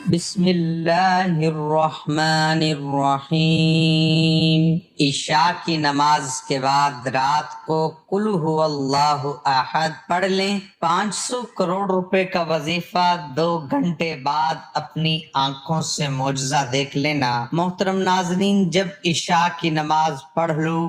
بسم اللہ الرحمن الرحیم۔ عشاء کی نماز کے بعد رات کو قل هو اللہ احد پڑھ لیں۔ 500 کروڑ روپے کا وظیفہ 2 گھنٹے بعد اپنی آنکھوں سے معجزہ دیکھ لینا۔ محترم ناظرین، جب عشاء کی نماز پڑھ لو،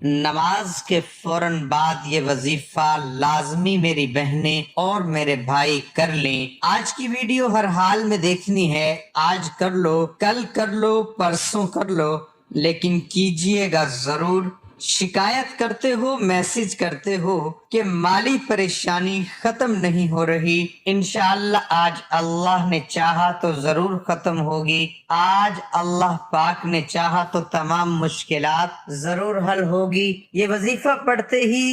نماز کے فوراً بعد یہ وظیفہ لازمی میری بہنیں اور میرے بھائی کر لیں۔ آج کی ویڈیو ہر حال میں دیکھنی ہے، آج کر لو، کل کر لو، پرسوں کر لو، لیکن کیجئے گا ضرور۔ شکایت کرتے ہو، میسج کرتے ہو کہ مالی پریشانی ختم نہیں ہو رہی، انشاءاللہ آج اللہ نے چاہا تو ضرور ختم ہوگی۔ آج اللہ پاک نے چاہا تو تمام مشکلات ضرور حل ہوگی۔ یہ وظیفہ پڑھتے ہی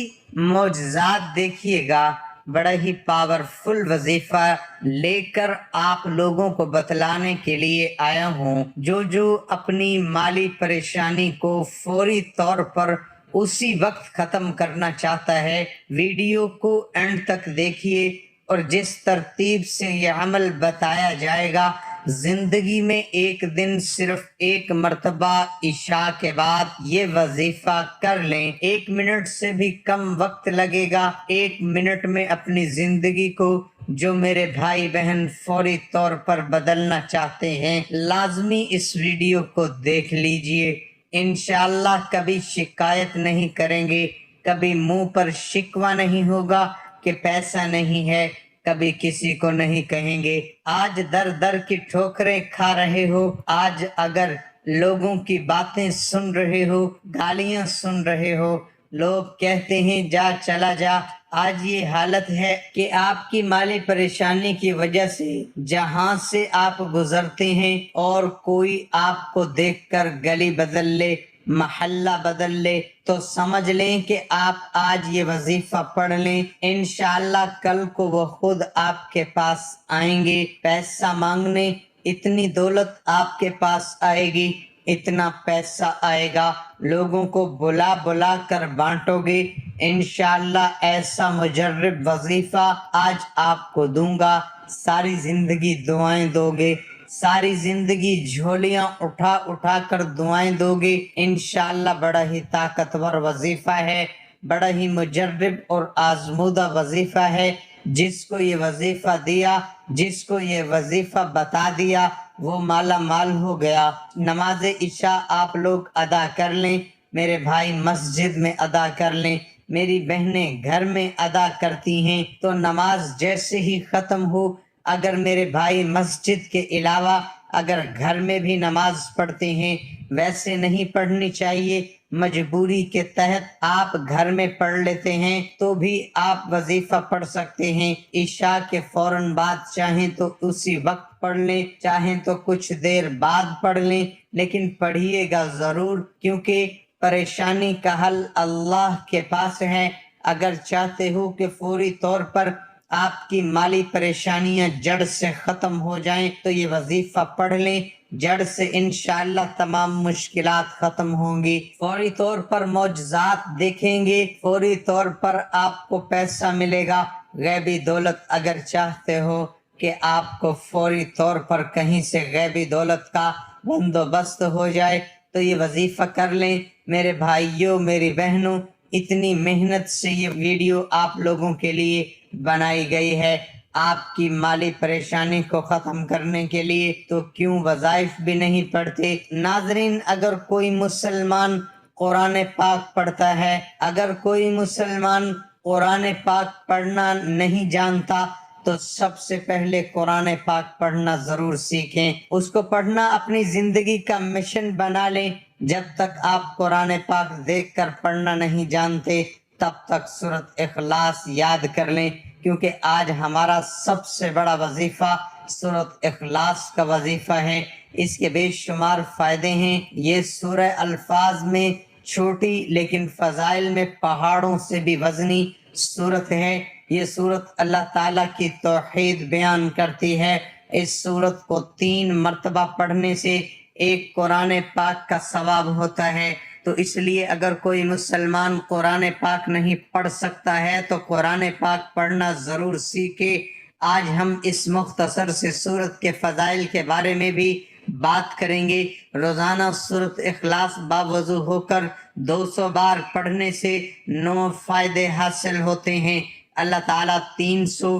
معجزات دیکھیے گا۔ بڑا ہی پاورفل وظیفہ لے کر آپ لوگوں کو بتلانے کے لیے آیا ہوں۔ جو اپنی مالی پریشانی کو فوری طور پر اسی وقت ختم کرنا چاہتا ہے، ویڈیو کو اینڈ تک دیکھیے، اور جس ترتیب سے یہ عمل بتایا جائے گا، زندگی میں ایک دن صرف ایک مرتبہ عشاء کے بعد یہ وظیفہ کر لیں۔ 1 منٹ سے بھی کم وقت لگے گا۔ 1 منٹ میں اپنی زندگی کو جو میرے بھائی بہن فوری طور پر بدلنا چاہتے ہیں، لازمی اس ویڈیو کو دیکھ لیجئے۔ انشاءاللہ کبھی شکایت نہیں کریں گے، کبھی منہ پر شکوہ نہیں ہوگا کہ پیسہ نہیں ہے، کبھی کسی کو نہیں کہیں گے۔ آج در در کی ٹھوکریں کھا رہے ہو، آج اگر لوگوں کی باتیں سن رہے ہو، گالیاں سن رہے ہو، لوگ کہتے ہیں جا چلا جا، آج یہ حالت ہے کہ آپ کی مالی پریشانی کی وجہ سے جہاں سے آپ گزرتے ہیں اور کوئی آپ کو دیکھ کر گلی بدل لے، محلہ بدل لے، تو سمجھ لیں کہ آپ آج یہ وظیفہ پڑھ لیں، انشاءاللہ کل کو وہ خود آپ کے پاس آئیں گے پیسہ مانگنے۔ اتنی دولت آپ کے پاس آئے گی، اتنا پیسہ آئے گا، لوگوں کو بلا بلا کر بانٹو گے۔ انشاءاللہ ایسا مجرب وظیفہ آج آپ کو دوں گا، ساری زندگی دعائیں دو گے، ساری زندگی جھولیاں اٹھا اٹھا کر دعائیں دو گے۔ انشاءاللہ بڑا ہی طاقتور وظیفہ ہے، بڑا ہی مجرب اور آزمودہ وظیفہ ہے۔ جس کو یہ وظیفہ دیا، جس کو یہ وظیفہ بتا دیا، وہ مالا مال ہو گیا۔ نماز عشاء آپ لوگ ادا کر لیں، میرے بھائی مسجد میں ادا کر لیں، میری بہنیں گھر میں ادا کرتی ہیں، تو نماز جیسے ہی ختم ہو، اگر میرے بھائی مسجد کے علاوہ اگر گھر میں بھی نماز پڑھتے ہیں، ویسے نہیں پڑھنی چاہیے، مجبوری کے تحت آپ گھر میں پڑھ لیتے ہیں تو بھی آپ وظیفہ پڑھ سکتے ہیں۔ عشاء کے فوراً بعد چاہیں تو اسی وقت پڑھ لیں، چاہیں تو کچھ دیر بعد پڑھ لیں، لیکن پڑھیے گا ضرور، کیونکہ پریشانی کا حل اللہ کے پاس ہے۔ اگر چاہتے ہو کہ فوری طور پر آپ کی مالی پریشانیاں جڑ سے ختم ہو جائیں تو یہ وظیفہ پڑھ لیں، جڑ سے انشاءاللہ تمام مشکلات ختم ہوں گی، فوری طور پر معجزات دیکھیں گے، فوری طور پر آپ کو پیسہ ملے گا۔ غیبی دولت اگر چاہتے ہو کہ آپ کو فوری طور پر کہیں سے غیبی دولت کا بندوبست ہو جائے تو یہ وظیفہ کر لیں۔ میرے بھائیوں، میری بہنوں، اتنی محنت سے یہ ویڈیو آپ لوگوں کے لیے بنائی گئی ہے، آپ کی مالی پریشانی کو ختم کرنے کے لیے، تو کیوں وظائف بھی نہیں پڑھتے؟ ناظرین، اگر کوئی مسلمان قرآن پاک پڑھتا ہے، اگر کوئی مسلمان قرآن پاک پڑھنا نہیں جانتا، تو سب سے پہلے قرآن پاک پڑھنا ضرور سیکھیں، اس کو پڑھنا اپنی زندگی کا مشن بنا لیں۔ جب تک آپ قرآن پاک دیکھ کر پڑھنا نہیں جانتے، تب تک سورۃ اخلاص یاد کر لیں، کیونکہ آج ہمارا سب سے بڑا وظیفہ سورۃ اخلاص کا وظیفہ ہے۔ اس کے بے شمار فائدے ہیں۔ یہ سورہ الفاظ میں چھوٹی لیکن فضائل میں پہاڑوں سے بھی وزنی سورت ہے۔ یہ سورت اللہ تعالیٰ کی توحید بیان کرتی ہے۔ اس سورت کو 3 مرتبہ پڑھنے سے ایک قرآن پاک کا ثواب ہوتا ہے۔ تو اس لیے اگر کوئی مسلمان قرآن پاک نہیں پڑھ سکتا ہے تو قرآن پاک پڑھنا ضرور سیکھے۔ آج ہم اس مختصر سے سورت کے فضائل کے بارے میں بھی بات کریں گے۔ روزانہ سورت اخلاص باوضو ہو کر 200 بار پڑھنے سے 9 فائدے حاصل ہوتے ہیں۔ اللہ تعالیٰ 300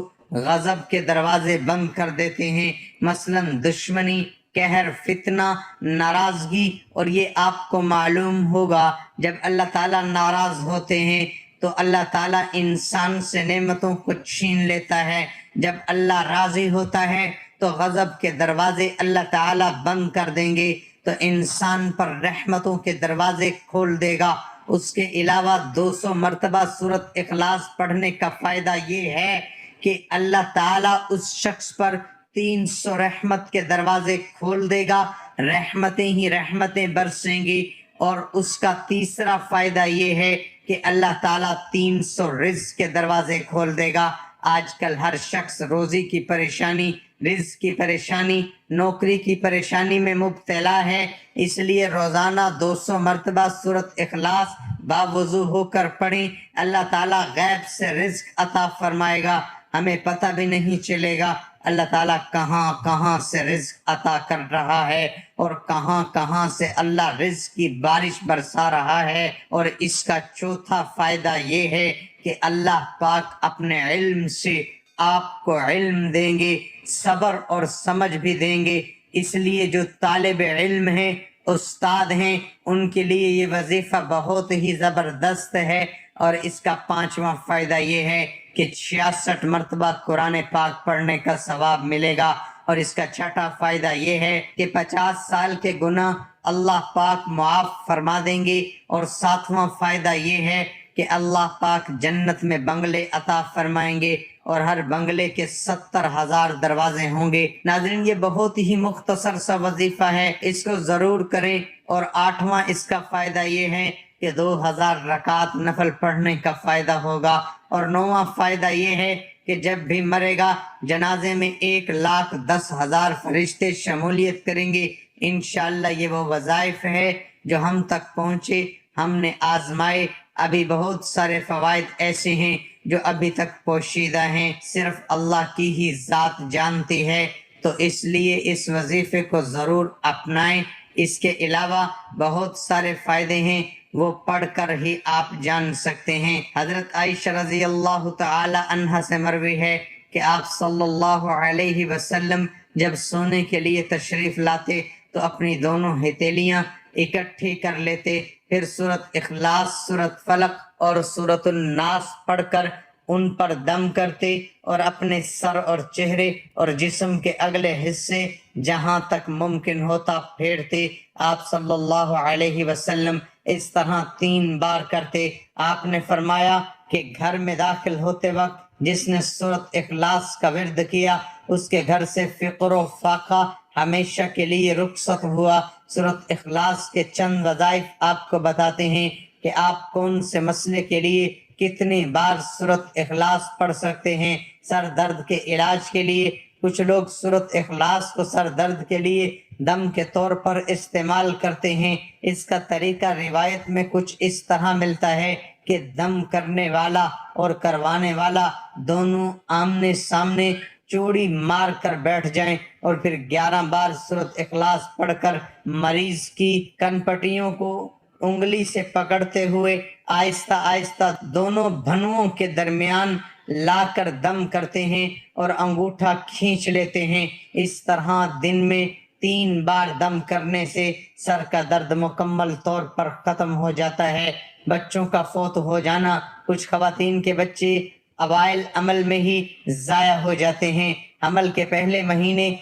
غضب کے دروازے بند کر دیتے ہیں، مثلا دشمنی، قہر، فتنہ، ناراضگی۔ اور یہ آپ کو معلوم ہوگا جب اللہ تعالیٰ ناراض ہوتے ہیں تو اللہ تعالیٰ انسان سے نعمتوں کو چھین لیتا ہے، جب اللہ راضی ہوتا ہے تو غضب کے دروازے اللہ تعالیٰ بند کر دیں گے تو انسان پر رحمتوں کے دروازے کھول دے گا۔ اس کے علاوہ 200 مرتبہ سورت اخلاص پڑھنے کا فائدہ یہ ہے کہ اللہ تعالیٰ اس شخص پر 300 رحمت کے دروازے کھول دے گا، رحمتیں ہی رحمتیں برسیں گی۔ اور اس کا تیسرا فائدہ یہ ہے کہ اللہ تعالیٰ 300 رزق کے دروازے کھول دے گا۔ آج کل ہر شخص روزی کی پریشانی، رزق کی پریشانی، نوکری کی پریشانی میں مبتلا ہے، اس لیے روزانہ 200 مرتبہ سورت اخلاص باوضو ہو کر پڑھیں۔ اللہ تعالیٰ غیب سے رزق عطا فرمائے گا، ہمیں پتہ بھی نہیں چلے گا اللہ تعالیٰ کہاں کہاں سے رزق عطا کر رہا ہے اور کہاں کہاں سے اللہ رزق کی بارش برسا رہا ہے۔ اور اس کا چوتھا فائدہ یہ ہے کہ اللہ پاک اپنے علم سے آپ کو علم دیں گے، صبر اور سمجھ بھی دیں گے۔ اس لیے جو طالب علم ہیں، استاد ہیں، ان کے لیے یہ وظیفہ بہت ہی زبردست ہے۔ اور اس کا پانچواں فائدہ یہ ہے کہ 66 مرتبہ قرآن پاک پڑھنے کا ثواب ملے گا۔ اور اس کا چھٹا فائدہ یہ ہے کہ 50 سال کے گناہ اللہ پاک معاف فرما دیں گے۔ اور ساتواں فائدہ یہ ہے کہ اللہ پاک جنت میں بنگلے عطا فرمائیں گے اور ہر بنگلے کے 70,000 دروازے ہوں گے۔ ناظرین، یہ بہت ہی مختصر سا وظیفہ ہے، اس کو ضرور کریں۔ اور آٹھواں اس کا فائدہ یہ ہے کہ 2000 رکعت نفل پڑھنے کا فائدہ ہوگا۔ اور نواں فائدہ یہ ہے کہ جب بھی مرے گا جنازے میں 1,10,000 فرشتے شمولیت کریں گے۔ انشاءاللہ یہ وہ وظائف ہے جو ہم تک پہنچے، ہم نے آزمائے۔ ابھی بہت سارے فوائد ایسے ہیں جو ابھی تک پوشیدہ ہیں، صرف اللہ کی ہی ذات جانتی ہے۔ تو اس لیے اس وظیفے کو ضرور اپنائیں۔ اس کے علاوہ بہت سارے فائدے ہیں، وہ پڑھ کر ہی آپ جان سکتے ہیں۔ حضرت عائشہ رضی اللہ تعالی عنہا سے مروی ہے کہ آپ صلی اللہ علیہ وسلم جب سونے کے لیے تشریف لاتے تو اپنی دونوں ہتھیلیاں اکٹھی کر لیتے، پھر سورت اخلاص، سورت فلق اور سورت الناس پڑھ کر ان پر دم کرتے اور اپنے سر اور چہرے اور جسم کے اگلے حصے جہاں تک ممکن ہوتا پھیرتے۔ آپ صلی اللہ علیہ وسلم اس طرح 3 بار کرتے۔ آپ نے فرمایا کہ گھر میں داخل ہوتے وقت جس نے سورت اخلاص کا ورد کیا اس کے گھر سے فقر و فاقہ ہمیشہ کے لیے رخصت ہوا۔ سورت اخلاص کے چند وظائف آپ کو بتاتے ہیں کہ آپ کون سے مسئلے کے لیے کتنی بار سورت اخلاص پڑھ سکتے ہیں۔ سر درد کے علاج کے لیے کچھ لوگ سورت اخلاص کو سر درد کے لیے دم کے طور پر استعمال کرتے ہیں۔ اس کا طریقہ روایت میں کچھ اس طرح ملتا ہے کہ دم کرنے والا اور کروانے والا دونوں آمنے سامنے چوڑی مار کر بیٹھ جائیں اور پھر 11 بار سورت اخلاص پڑھ کر مریض کی کنپٹیوں کو انگلی سے پکڑتے ہوئے آہستہ آہستہ دونوں بھنوؤں کے درمیان لا کر دم کرتے ہیں اور انگوٹھا کھینچ لیتے ہیں۔ اس طرح دن میں 3 بار دم کرنے سے سر کا درد مکمل طور پر ختم ہو جاتا ہے۔ بچوں کا فوت ہو جانا، کچھ خواتین کے بچے اوائل عمل میں ہی ضائع ہو جاتے ہیں۔ حمل کے پہلے مہینے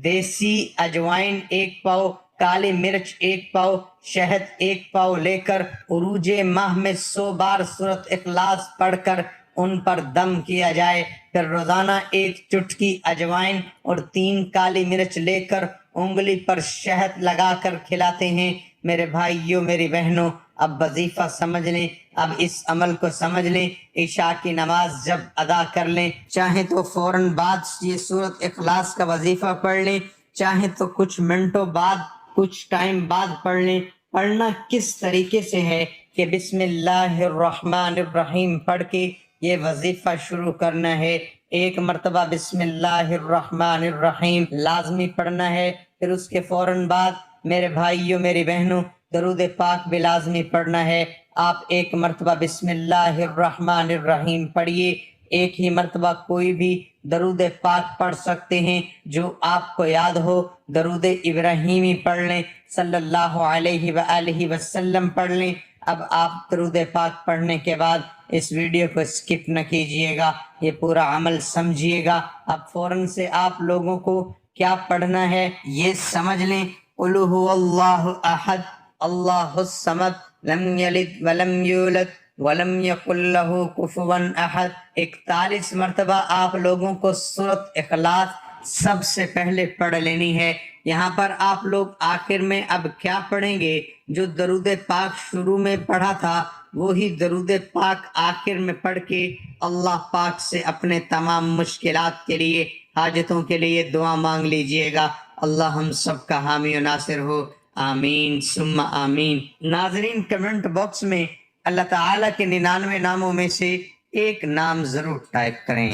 دیسی اجوائن 1 پاؤ، کالی مرچ 1 پاؤ، شہد 1 پاؤ لے کر عروج ماہ میں 100 بار سورت اخلاص پڑھ کر ان پر دم کیا جائے۔ پھر روزانہ 1 چٹکی اجوائن اور 3 کالی مرچ لے کر انگلی پر شہد لگا کر کھلاتے ہیں۔ میرے بھائیوں، میری بہنوں، اب وظیفہ سمجھ لیں، اب اس عمل کو سمجھ لیں۔ عشاء کی نماز جب ادا کر لیں، چاہیں تو فوراً بعد یہ سورت اخلاص کا وظیفہ پڑھ لیں، چاہیں تو کچھ منٹوں بعد، کچھ ٹائم بعد پڑھ لیں۔ پڑھنا کس طریقے سے ہے کہ بسم اللہ الرحمن الرحیم پڑھ کے یہ وظیفہ شروع کرنا ہے۔ ایک مرتبہ بسم اللہ الرحمن الرحیم لازمی پڑھنا ہے، پھر اس کے فوراً بعد میرے بھائیوں میری بہنوں درود پاک بھی لازمی پڑھنا ہے۔ آپ ایک مرتبہ بسم اللہ الرحمن الرحیم پڑھیے، ایک ہی مرتبہ کوئی بھی درود پاک پڑھ سکتے ہیں جو آپ کو یاد ہو۔ درود ابراہیمی پڑھ لیں، صلی اللہ علیہ وآلہ وسلم پڑھ لیں۔ اب آپ درود پاک پڑھنے کے بعد اس ویڈیو کو سکپ نہ کیجیے گا، یہ پورا عمل سمجھیے گا۔ اب فوراً سے آپ لوگوں کو کیا پڑھنا ہے یہ سمجھ لیں۔ قل هو اللہ احد اللہ الصمد لم یلد ولم یولد ولم یکن لہ کفوا احد۔ 41 مرتبہ آپ لوگوں کو سورۃ اخلاص سب سے پہلے پڑھ لینی ہے۔ یہاں پر آپ لوگ آخر میں اب کیا پڑھیں گے؟ جو درود پاک شروع میں پڑھا تھا وہی درود پاک آخر میں پڑھ کے اللہ پاک سے اپنے تمام مشکلات کے لیے، حاجتوں کے لیے دعا مانگ لیجئے گا۔ اللہ ہم سب کا حامی و ناصر ہو، آمین ثم آمین۔ ناظرین کمنٹ باکس میں اللہ تعالیٰ کے 99 ناموں میں سے ایک نام ضرور ٹائپ کریں۔